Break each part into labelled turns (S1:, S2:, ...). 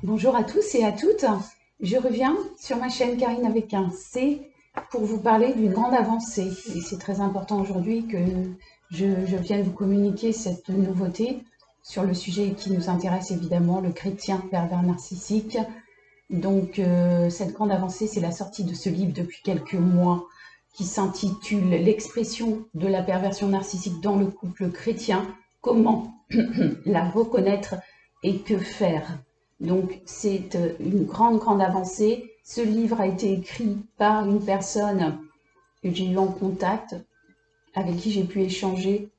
S1: Bonjour à tous et à toutes. Je reviens sur ma chaîne Karine avec un C pour vous parler d'une grande avancée. Et c'est très important aujourd'hui que je vienne vous communiquer cette nouveauté sur le sujet qui nous intéresse évidemment, le chrétien pervers narcissique. Donc cette grande avancée, c'est la sortie de ce livre depuis quelques mois qui s'intitule L'expression de la perversion narcissique dans le couple chrétien, comment la reconnaître et que faire. Donc c'est une grande avancée. Ce livre a été écrit par une personne que j'ai eu en contact, avec qui j'ai pu échanger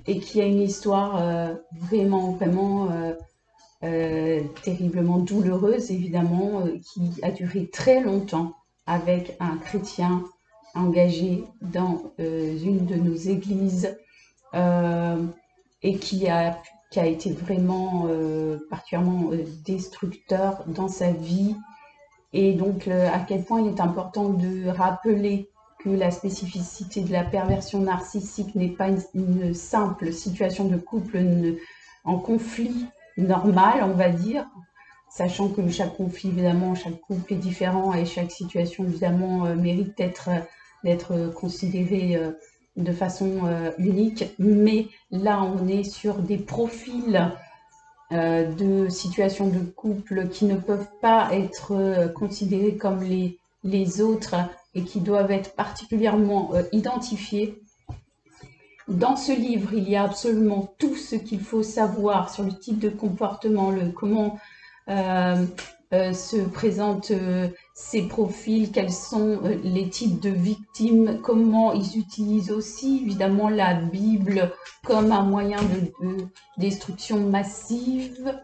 S1: et qui a une histoire terriblement douloureuse, évidemment, qui a duré très longtemps avec un chrétien engagé dans une de nos églises et qui a été vraiment particulièrement destructeur dans sa vie. Et donc, à quel point il est important de rappeler que la spécificité de la perversion narcissique n'est pas une simple situation de couple en conflit normal, on va dire, sachant que chaque conflit, évidemment, chaque couple est différent et chaque situation, évidemment, mérite d'être considérée de façon unique. Mais là, on est sur des profils de situations de couple qui ne peuvent pas être considérées comme les autres et qui doivent être particulièrement identifiées. Dans ce livre, il y a absolument tout ce qu'il faut savoir sur le type de comportement, comment se présentent ces profils, quels sont les types de victimes, comment ils utilisent aussi évidemment la Bible comme un moyen de destruction massive.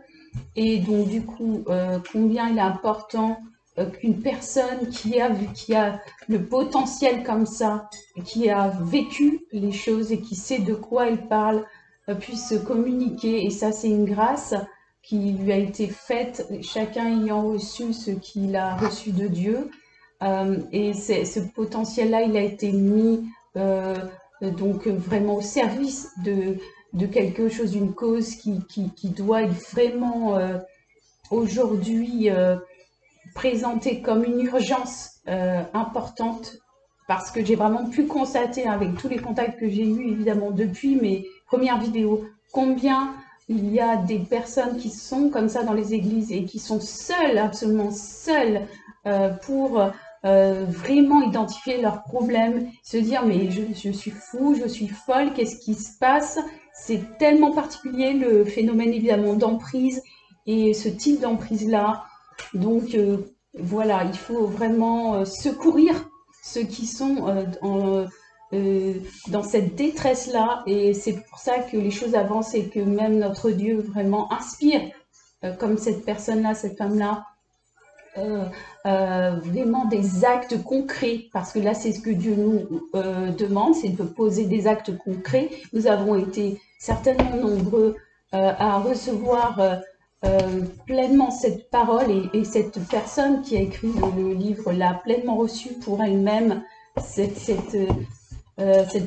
S1: Et donc du coup, combien il est important qu'une personne qui a le potentiel comme ça, qui a vécu les choses et qui sait de quoi elle parle, puisse communiquer. Et ça, c'est une grâce qui lui a été faite, chacun ayant reçu ce qu'il a reçu de Dieu. Et ce potentiel-là, il a été mis donc vraiment au service de quelque chose, d'une cause qui doit être vraiment aujourd'hui présentée comme une urgence importante, parce que j'ai vraiment pu constater avec tous les contacts que j'ai eus évidemment depuis mes premières vidéos, combien il y a des personnes qui sont comme ça dans les églises et qui sont seules, absolument seules, pour vraiment identifier leurs problèmes, se dire mais je suis fou, je suis folle, qu'est-ce qui se passe? C'est tellement particulier le phénomène évidemment d'emprise et ce type d'emprise-là. Donc voilà, il faut vraiment secourir ceux qui sont dans cette détresse-là. Et c'est pour ça que les choses avancent et que même notre Dieu vraiment inspire, comme cette personne-là, cette femme-là, vraiment des actes concrets, parce que là c'est ce que Dieu nous demande, c'est de poser des actes concrets. Nous avons été certainement nombreux à recevoir pleinement cette parole, et cette personne qui a écrit le livre l'a pleinement reçue pour elle-même, cette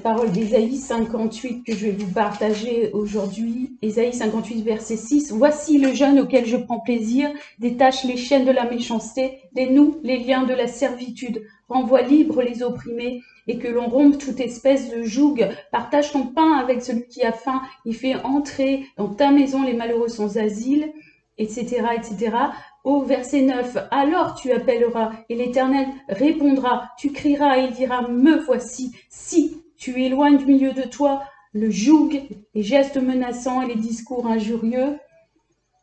S1: parole d'Ésaïe 58 que je vais vous partager aujourd'hui. Ésaïe 58, verset 6. « Voici le jeune auquel je prends plaisir, détache les chaînes de la méchanceté, dénoue les liens de la servitude, renvoie libre les opprimés, et que l'on rompe toute espèce de joug. Partage ton pain avec celui qui a faim, et fais entrer dans ta maison les malheureux sans asile, etc. etc. » Au verset 9, « Alors tu appelleras, et l'Éternel répondra, tu crieras, et il dira, me voici. Si tu éloignes du milieu de toi le joug, les gestes menaçants et les discours injurieux. »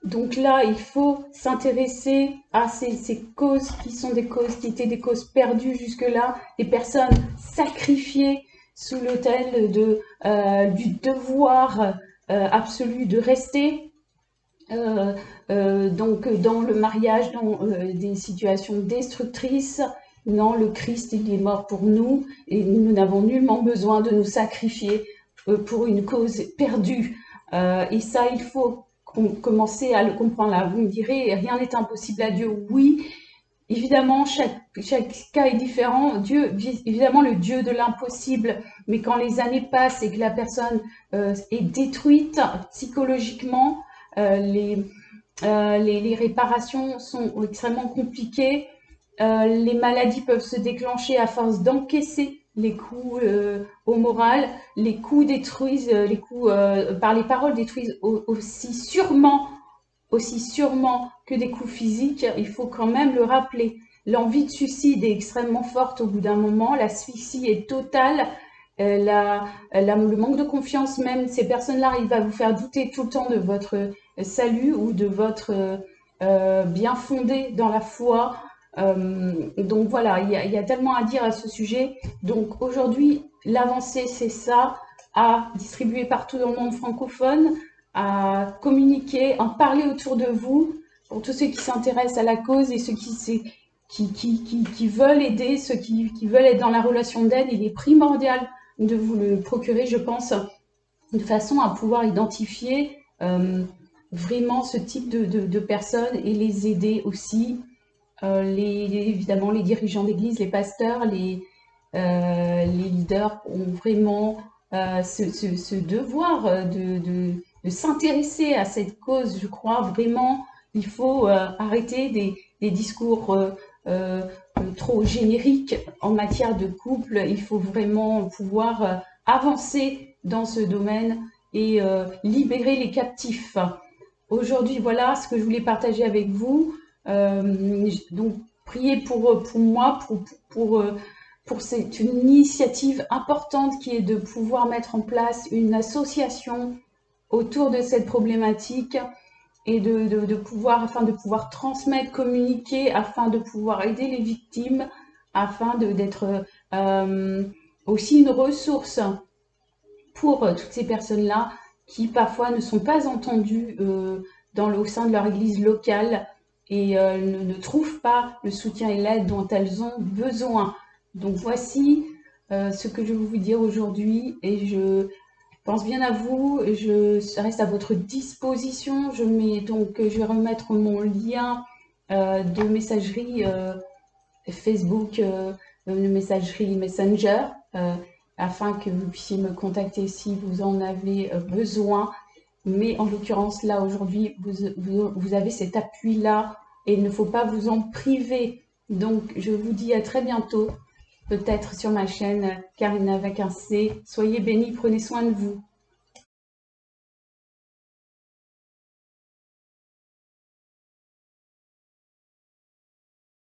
S1: Donc là, il faut s'intéresser à ces causes qui sont des causes qui étaient des causes perdues jusque-là, des personnes sacrifiées sous l'autel du devoir absolu de rester. Donc dans le mariage, dans des situations destructrices. Non, le Christ, il est mort pour nous et nous n'avons nullement besoin de nous sacrifier pour une cause perdue. Et ça, il faut commencer à le comprendre. Là, vous me direz, rien n'est impossible à Dieu. Oui, évidemment, chaque cas est différent. Dieu, évidemment, le Dieu de l'impossible. Mais quand les années passent et que la personne est détruite psychologiquement, les réparations sont extrêmement compliquées. Les maladies peuvent se déclencher à force d'encaisser les coups au moral. Les coups détruisent, les coups par les paroles détruisent aussi sûrement que des coups physiques. Il faut quand même le rappeler. L'envie de suicide est extrêmement forte au bout d'un moment. L'asphyxie est totale. Le manque de confiance, même ces personnes-là arrivent à vous faire douter tout le temps de votre salut ou de votre bien fondé dans la foi. Donc voilà, il y a tellement à dire à ce sujet. Donc aujourd'hui, l'avancée, c'est ça, à distribuer partout dans le monde francophone, à communiquer, en parler autour de vous, pour tous ceux qui s'intéressent à la cause et ceux qui veulent aider, ceux qui veulent être dans la relation d'aide. Il est primordial de vous le procurer, je pense, de façon à pouvoir identifier vraiment ce type de personnes et les aider aussi. Évidemment, les dirigeants d'église, les pasteurs, les leaders ont vraiment ce devoir de s'intéresser à cette cause. Je crois vraiment il faut arrêter des discours trop génériques en matière de couple. Il faut vraiment pouvoir avancer dans ce domaine et libérer les captifs. Aujourd'hui, voilà ce que je voulais partager avec vous. Donc, priez pour moi, pour cette une initiative importante qui est de pouvoir mettre en place une association autour de cette problématique et de pouvoir, afin de pouvoir transmettre, communiquer, afin de pouvoir aider les victimes, afin d'être aussi une ressource pour toutes ces personnes-là qui parfois ne sont pas entendues au sein de leur église locale et ne trouvent pas le soutien et l'aide dont elles ont besoin. Donc voici ce que je veux vous dire aujourd'hui et je pense bien à vous, je reste à votre disposition. Je vais remettre mon lien de messagerie Facebook, de messagerie Messenger, afin que vous puissiez me contacter si vous en avez besoin. Mais en l'occurrence, là, aujourd'hui, vous avez cet appui-là et il ne faut pas vous en priver. Donc, je vous dis à très bientôt, peut-être sur ma chaîne Karina avec un C. Soyez bénis, prenez soin de vous.